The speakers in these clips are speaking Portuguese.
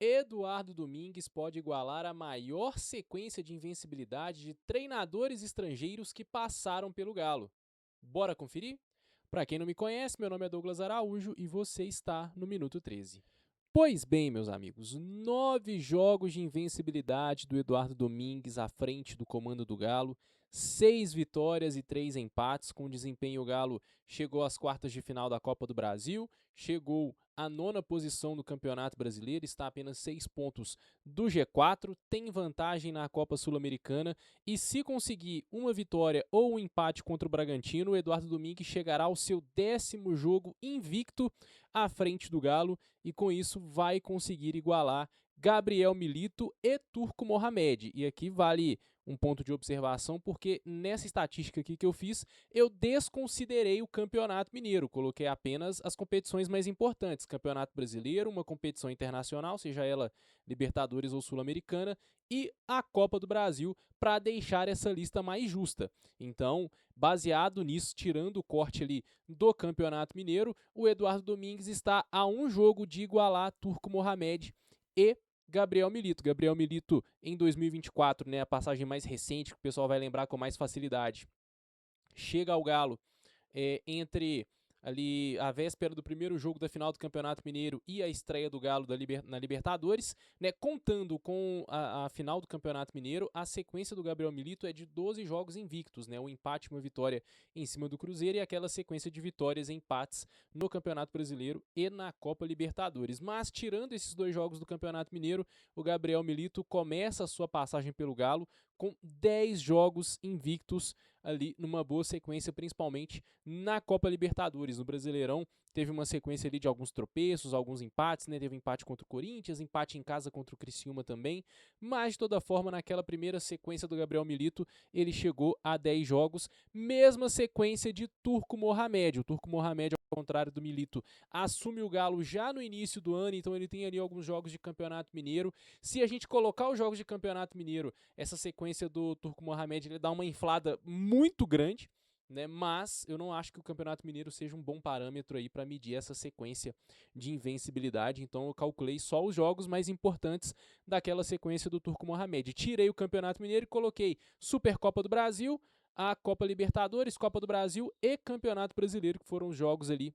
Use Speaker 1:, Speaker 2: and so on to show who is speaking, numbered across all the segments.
Speaker 1: Eduardo Domingues pode igualar a maior sequência de invencibilidade de treinadores estrangeiros que passaram pelo Galo. Bora conferir? Para quem não me conhece, meu nome é Douglas Araújo e você está no Minuto 13. Pois bem, meus amigos, 9 jogos de invencibilidade do Eduardo Domingues à frente do comando do Galo, 6 vitórias e 3 empates, com desempenho o Galo chegou às quartas de final da Copa do Brasil, chegou à 9ª posição do Campeonato Brasileiro, está a apenas 6 pontos do G4, tem vantagem na Copa Sul-Americana e se conseguir uma vitória ou um empate contra o Bragantino, o Eduardo Domingues chegará ao seu 10º jogo invicto à frente do Galo e com isso vai conseguir igualar Gabriel Milito e Turco Mohamed. E aqui vale um ponto de observação, porque nessa estatística aqui que eu fiz, eu desconsiderei o Campeonato Mineiro, coloquei apenas as competições mais importantes, Campeonato Brasileiro, uma competição internacional, seja ela Libertadores ou Sul-Americana, e a Copa do Brasil, para deixar essa lista mais justa. Então, baseado nisso, tirando o corte ali do Campeonato Mineiro, o Eduardo Domingues está a um jogo de igualar Turco Mohamed e Gabriel Milito. Gabriel Milito em 2024, né, a passagem mais recente, que o pessoal vai lembrar com mais facilidade, chega ao Galo entre ali a véspera do primeiro jogo da final do Campeonato Mineiro e a estreia do Galo na Libertadores, né, contando com a final do Campeonato Mineiro, a sequência do Gabriel Milito é de 12 jogos invictos, né, um empate, uma vitória em cima do Cruzeiro e aquela sequência de vitórias e empates no Campeonato Brasileiro e na Copa Libertadores. Mas tirando esses 2 jogos do Campeonato Mineiro, o Gabriel Milito começa a sua passagem pelo Galo com 10 jogos invictos ali numa boa sequência, principalmente na Copa Libertadores. No Brasileirão teve uma sequência ali de alguns tropeços, alguns empates, né? Teve empate contra o Corinthians, empate em casa contra o Criciúma também, mas de toda forma naquela primeira sequência do Gabriel Milito, ele chegou a 10 jogos, mesma sequência de Turco Mohamed. O Turco Mohamed, ao contrário do Milito, assume o Galo já no início do ano, então ele tem ali alguns jogos de Campeonato Mineiro. Se a gente colocar os jogos de Campeonato Mineiro, essa sequência do Turco Mohamed, ele dá uma inflada muito grande, né? Mas eu não acho que o Campeonato Mineiro seja um bom parâmetro aí para medir essa sequência de invencibilidade, então eu calculei só os jogos mais importantes daquela sequência do Turco Mohamed. Tirei o Campeonato Mineiro e coloquei Supercopa do Brasil, a Copa Libertadores, Copa do Brasil e Campeonato Brasileiro, que foram os jogos ali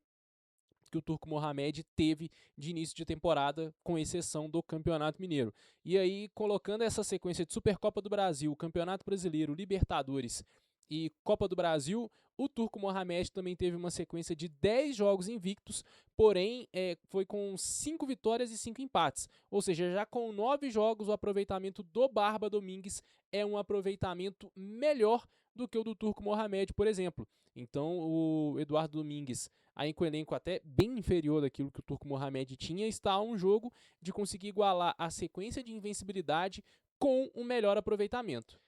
Speaker 1: que o Turco Mohamed teve de início de temporada, com exceção do Campeonato Mineiro. E aí, colocando essa sequência de Supercopa do Brasil, Campeonato Brasileiro, Libertadores e Copa do Brasil, o Turco Mohamed também teve uma sequência de 10 jogos invictos, porém foi com 5 vitórias e 5 empates. Ou seja, já com 9 jogos, o aproveitamento do Barba Domingues é um aproveitamento melhor do que o do Turco Mohamed, por exemplo. Então, o Eduardo Domingues, aí com o elenco até bem inferior daquilo que o Turco Mohamed tinha, está a um jogo de conseguir igualar a sequência de invencibilidade com um melhor aproveitamento.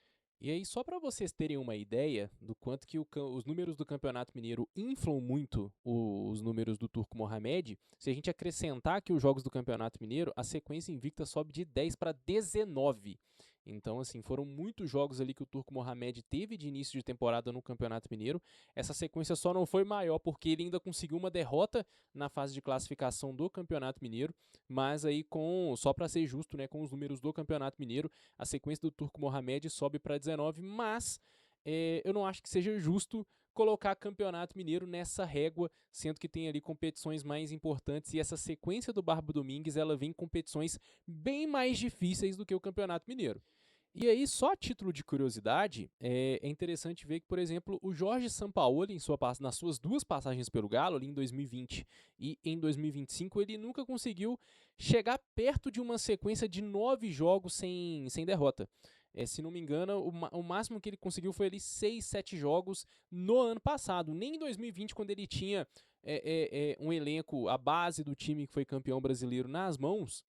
Speaker 1: E aí, só para vocês terem uma ideia do quanto que os números do Campeonato Mineiro inflam muito os números do Turco Mohamed, se a gente acrescentar aqui os jogos do Campeonato Mineiro, a sequência invicta sobe de 10 para 19. Então, assim, foram muitos jogos ali que o Turco Mohamed teve de início de temporada no Campeonato Mineiro. Essa sequência só não foi maior porque ele ainda conseguiu uma derrota na fase de classificação do Campeonato Mineiro, mas aí só para ser justo, né, com os números do Campeonato Mineiro, a sequência do Turco Mohamed sobe para 19, mas eu não acho que seja justo colocar Campeonato Mineiro nessa régua, sendo que tem ali competições mais importantes e essa sequência do Barba Domingues, ela vem em competições bem mais difíceis do que o Campeonato Mineiro. E aí, só a título de curiosidade, é interessante ver que, por exemplo, o Jorge Sampaoli, nas suas 2 passagens pelo Galo, ali em 2020 e em 2025, ele nunca conseguiu chegar perto de uma sequência de 9 jogos sem derrota. Se não me engano, o máximo que ele conseguiu foi ali 6, 7 jogos no ano passado. Nem em 2020, quando ele tinha um elenco, a base do time que foi campeão brasileiro nas mãos,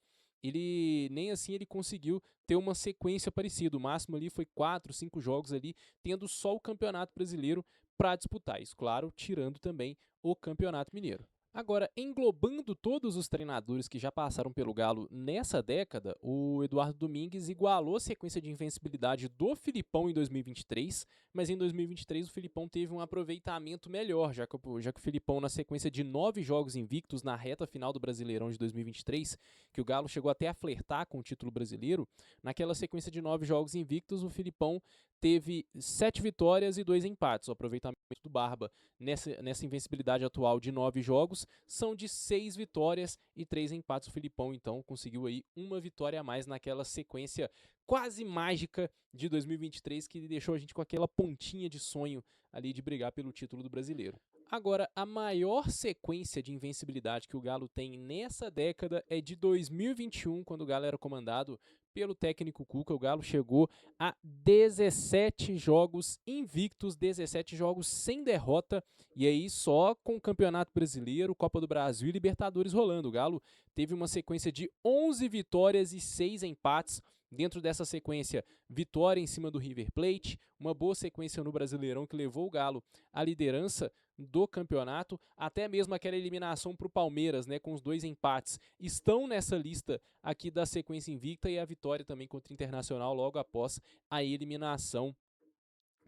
Speaker 1: nem assim ele conseguiu ter uma sequência parecida. O máximo ali foi 4, 5 jogos ali, tendo só o Campeonato Brasileiro para disputar. Isso, claro, tirando também o Campeonato Mineiro. Agora, englobando todos os treinadores que já passaram pelo Galo nessa década, o Eduardo Domingues igualou a sequência de invencibilidade do Filipão em 2023, mas em 2023 o Filipão teve um aproveitamento melhor, já que o Filipão, na sequência de 9 jogos invictos na reta final do Brasileirão de 2023, que o Galo chegou até a flertar com o título brasileiro, naquela sequência de 9 jogos invictos, o Filipão teve 7 vitórias e 2 empates, o aproveitamento do Barba nessa invencibilidade atual de 9 jogos são de 6 vitórias e 3 empates. O Filipão, então, conseguiu aí uma vitória a mais naquela sequência quase mágica de 2023 que deixou a gente com aquela pontinha de sonho ali de brigar pelo título do Brasileiro. Agora, a maior sequência de invencibilidade que o Galo tem nessa década é de 2021, quando o Galo era comandado pelo técnico Cuca. O Galo chegou a 17 jogos invictos, 17 jogos sem derrota, e aí só com o Campeonato Brasileiro, Copa do Brasil e Libertadores rolando. O Galo teve uma sequência de 11 vitórias e 6 empates. Dentro dessa sequência, vitória em cima do River Plate, uma boa sequência no Brasileirão que levou o Galo à liderança do campeonato, até mesmo aquela eliminação para o Palmeiras, né, com os 2 empates, estão nessa lista aqui da sequência invicta, e a vitória também contra o Internacional logo após a eliminação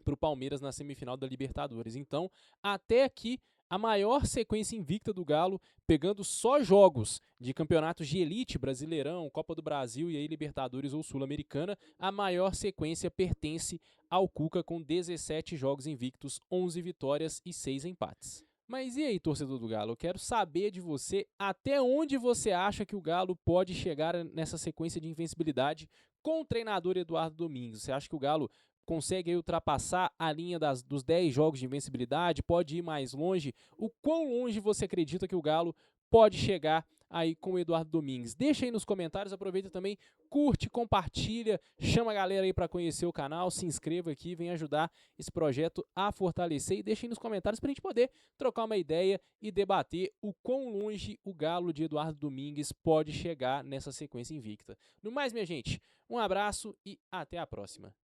Speaker 1: para o Palmeiras na semifinal da Libertadores. Então, até aqui, a maior sequência invicta do Galo, pegando só jogos de campeonatos de elite, Brasileirão, Copa do Brasil e aí Libertadores ou Sul-Americana, a maior sequência pertence ao Cuca, com 17 jogos invictos, 11 vitórias e 6 empates. Mas e aí, torcedor do Galo? Eu quero saber de você até onde você acha que o Galo pode chegar nessa sequência de invencibilidade com o treinador Eduardo Domingues. Você acha que o Galo consegue aí ultrapassar a linha dos 10 jogos de invencibilidade? Pode ir mais longe? O quão longe você acredita que o Galo pode chegar aí com o Eduardo Domingues? Deixa aí nos comentários, aproveita também, curte, compartilha, chama a galera aí para conhecer o canal, se inscreva aqui, vem ajudar esse projeto a fortalecer, e deixa aí nos comentários para a gente poder trocar uma ideia e debater o quão longe o Galo de Eduardo Domingues pode chegar nessa sequência invicta. No mais, minha gente, um abraço e até a próxima.